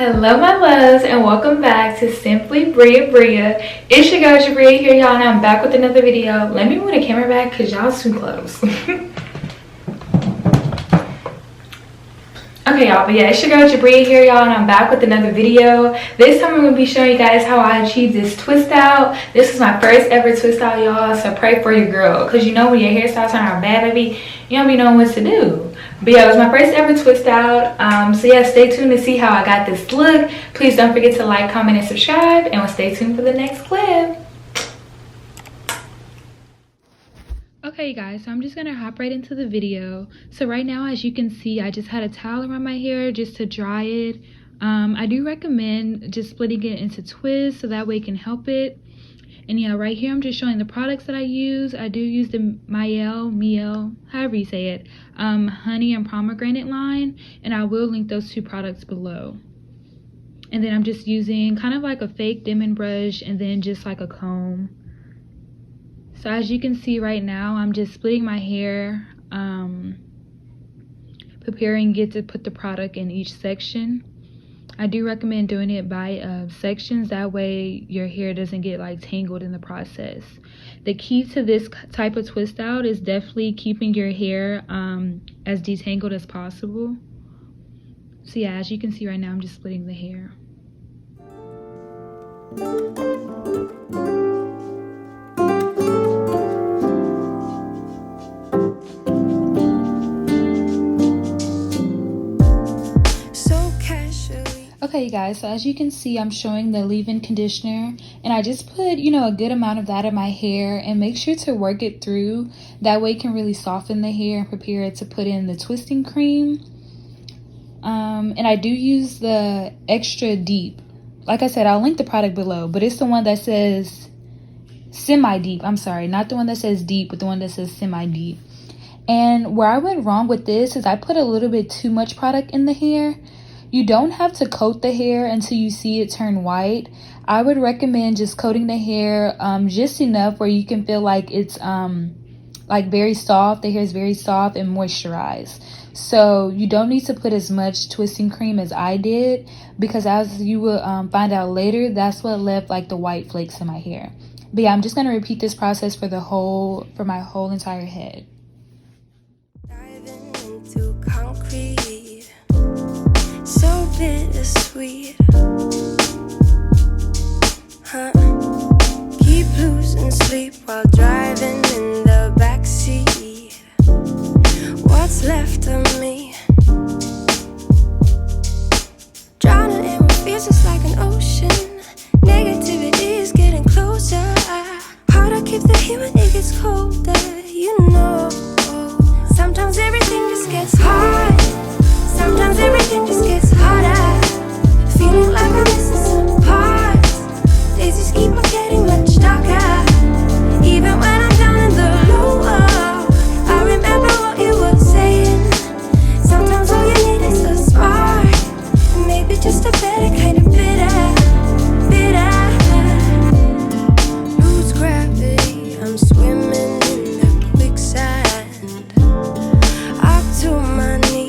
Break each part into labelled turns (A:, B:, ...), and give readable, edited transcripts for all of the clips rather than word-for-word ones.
A: Hello my loves and welcome back to Simply Bria. It's your girl Jabria here, y'all, and I'm back with another video. Let me move the camera back because y'all too close. Okay y'all, but yeah, it's your girl Jabria here, y'all, and I'm back with another video. This time I'm going to be showing you guys how I achieved this twist out. This is my first ever twist out, y'all, so pray for your girl, because you know when your hairstyles turn out bad, baby, you don't be knowing what to do. But yeah, it was my first ever twist out. So yeah, stay tuned to see how I got this look. Please don't forget to like, comment, and subscribe, and we'll stay tuned for the next clip. Okay you guys, so I'm just gonna hop right into the video. So right now, as you can see, I just had a towel around my hair just to dry it. I do recommend just splitting it into twists so that way it can help it. And yeah, right here I'm just showing the products that I use. I do use the Mielle, however you say it, honey and pomegranate line, and I will link those two products below. And then I'm just using kind of like a fake Denman brush and then just like a comb. So as you can see right now, I'm just splitting my hair, preparing it to put the product in each section. I do recommend doing it by sections, that way your hair doesn't get like tangled in the process. The key to this type of twist out is definitely keeping your hair as detangled as possible. So yeah, as you can see right now, I'm just splitting the hair. Okay you guys, so as you can see, I'm showing the leave-in conditioner, and I just put, you know, a good amount of that in my hair, and make sure to work it through. That way it can really soften the hair and prepare it to put in the twisting cream. And I do use the extra deep. Like I said, I'll link the product below, but it's the one that says semi-deep. I'm sorry, not the one that says deep, but the one that says semi-deep. And where I went wrong with this is I put a little bit too much product in the hair. You don't have to coat the hair until you see it turn white. I would recommend just coating the hair just enough where you can feel like it's like very soft. The hair is very soft and moisturized. So you don't need to put as much twisting cream as I did, because as you will find out later, that's what left like the white flakes in my hair. But yeah, I'm just going to repeat this process for my whole entire head.
B: Diving into concrete. So bittersweet, huh? Keep losing sleep while driving in the backseat. What's left of me? Drowning in what feels just like an ocean. Negativity is getting closer. Hard to keep the heat when it gets colder. You know, sometimes everything just gets hard. Sometimes everything just gets harder. Feeling like I'm missing some parts. Days just keep on getting much darker. Even when I'm down in the lower, I remember what you were saying. Sometimes all you need is a spark, and maybe just a better kind of bitter. Lose gravity, I'm swimming in the quicksand. Up to my knees.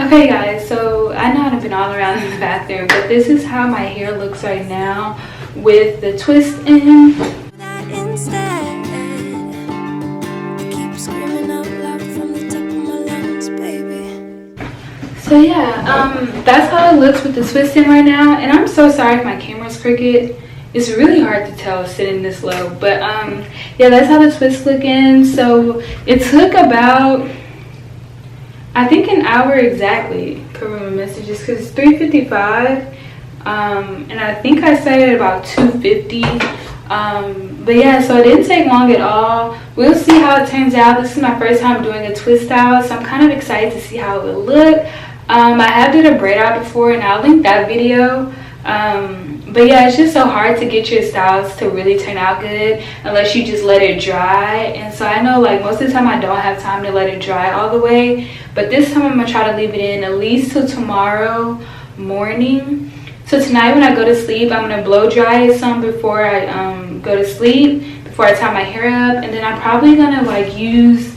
A: Okay guys, so I know I've been all around this bathroom, but this is how my hair looks right now with the twist in.
B: That instead, I keep screaming out loud from the top of my lungs, baby.
A: So yeah, that's how it looks with the twist in right now. And I'm so sorry if my camera's crooked. It's really hard to tell sitting this low, but yeah, that's how the twist looking. So it took about, I think, an hour exactly per my messages, because it's 3:55, and I think I started about 2:50. But yeah, so it didn't take long at all. We'll see how it turns out. This is my first time doing a twist out, so I'm kind of excited to see how it will look. I have did a braid out before, and I'll link that video. But yeah, it's just so hard to get your styles to really turn out good unless you just let it dry. And so I know, like, most of the time I don't have time to let it dry all the way, but this time I'm gonna try to leave it in at least till tomorrow morning. So tonight when I go to sleep, I'm gonna blow dry it some before I go to sleep, before I tie my hair up. And then I'm probably gonna like use,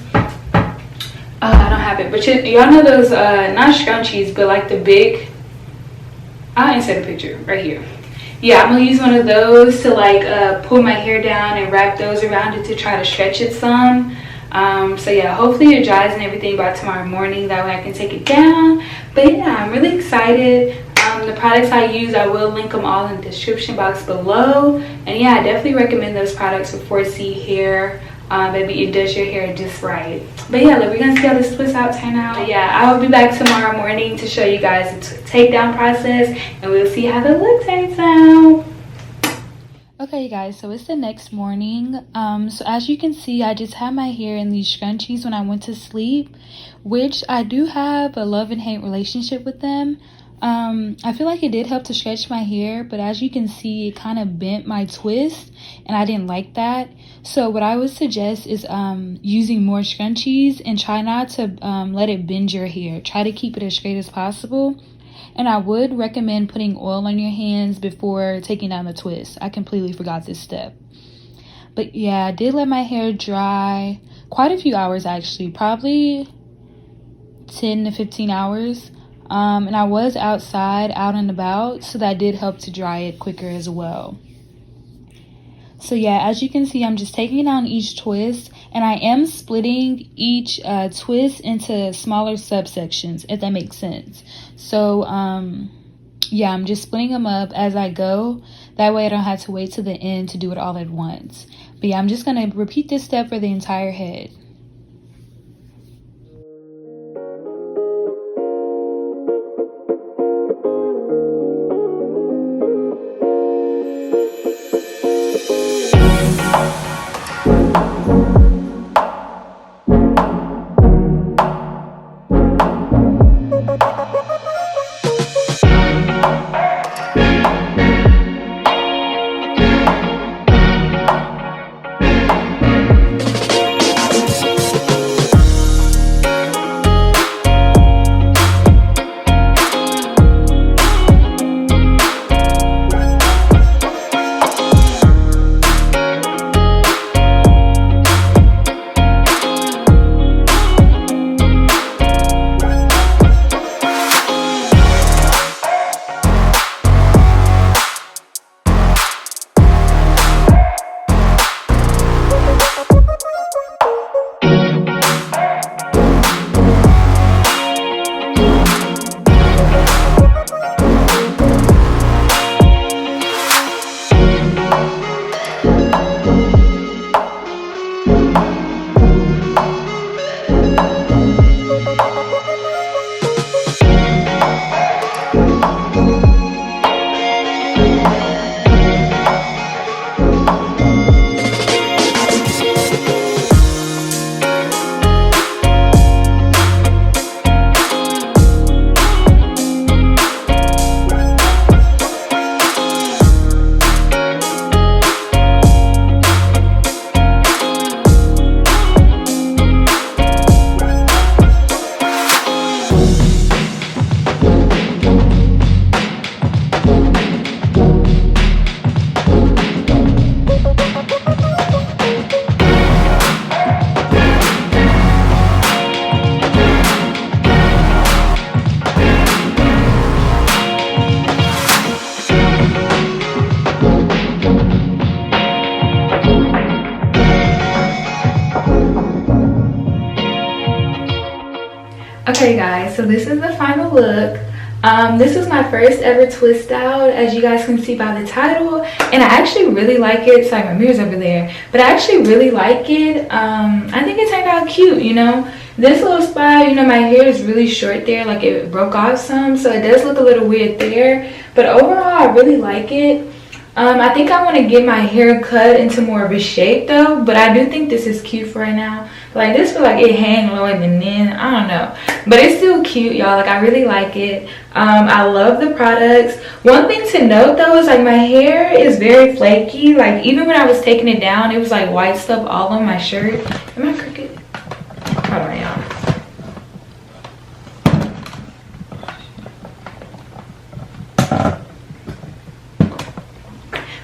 A: I don't have it, but y'all know those not scrunchies, but like the big, I'll insert a picture right here. Yeah, I'm gonna use one of those to like pull my hair down and wrap those around it to try to stretch it some. So yeah, hopefully it dries and everything by tomorrow morning, that way I can take it down. But yeah, I'm really excited. The products I use, I will link them all in the description box below. And yeah, I definitely recommend those products for 4C hair. Maybe it does your hair just right. But yeah, we're gonna see how this twist out turn out. But yeah, I will be back tomorrow morning to show you guys the takedown process, and we'll see how the look turns out. Okay guys, so it's the next morning. So as you can see, I just had my hair in these scrunchies when I went to sleep, which I do have a love and hate relationship with them. I feel like it did help to stretch my hair, but as you can see, it kind of bent my twist, and I didn't like that. So what I would suggest is using more scrunchies, and try not to let it bend your hair. Try to keep it as straight as possible. And I would recommend putting oil on your hands before taking down the twist. I completely forgot this step. But yeah, I did let my hair dry quite a few hours actually, probably 10 to 15 hours. And I was outside, out and about, so that did help to dry it quicker as well. So yeah, as you can see, I'm just taking down each twist, and I am splitting each twist into smaller subsections, if that makes sense. So yeah, I'm just splitting them up as I go. That way I don't have to wait to the end to do it all at once. But yeah, I'm just going to repeat this step for the entire head. Okay guys, so this is the final look. This is my first ever twist out, as you guys can see by the title, and I actually really like it. Sorry, my mirror's over there, but I actually really like it. I think it turned out cute, you know. This little spot, you know, my hair is really short there, like it broke off some, so it does look a little weird there, but overall I really like it. I think I want to get my hair cut into more of a shape though, but I do think this is cute for right now. Like this feel like it hang low and then I don't know, but it's still cute, y'all. Like I really like it. I love the products. One thing to note though is like my hair is very flaky. Like even when I was taking it down, it was like white stuff all on my shirt. Am I crooked? Hold on, y'all.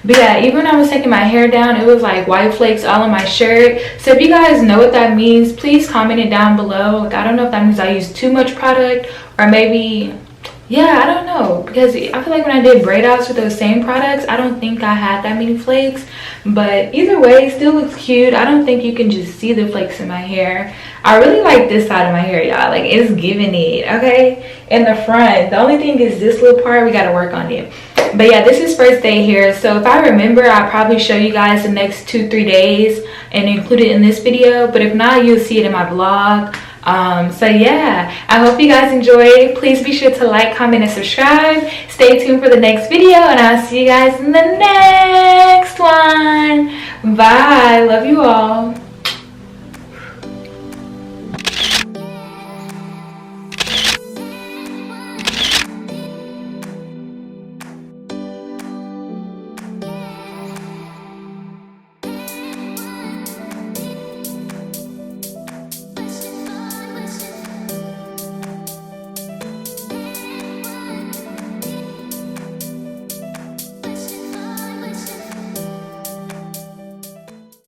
A: But yeah, even when I was taking my hair down, it was like white flakes all on my shirt. So if you guys know what that means, please comment it down below. Like I don't know if that means I use too much product, or maybe, yeah, I don't know, because I feel like when I did braid outs with those same products, I don't think I had that many flakes. But either way, it still looks cute. I don't think you can just see the flakes in my hair. I really like this side of my hair, y'all. Like it's giving it, okay? In the front, the only thing is this little part, we got to work on it. But yeah, this is first day here, so if I remember, I'll probably show you guys the next 2-3 days and include it in this video, but if not, you'll see it in my vlog. So yeah, I hope you guys enjoyed. Please be sure to like, comment, and subscribe. Stay tuned for the next video, and I'll see you guys in the next one. Bye. Love you all.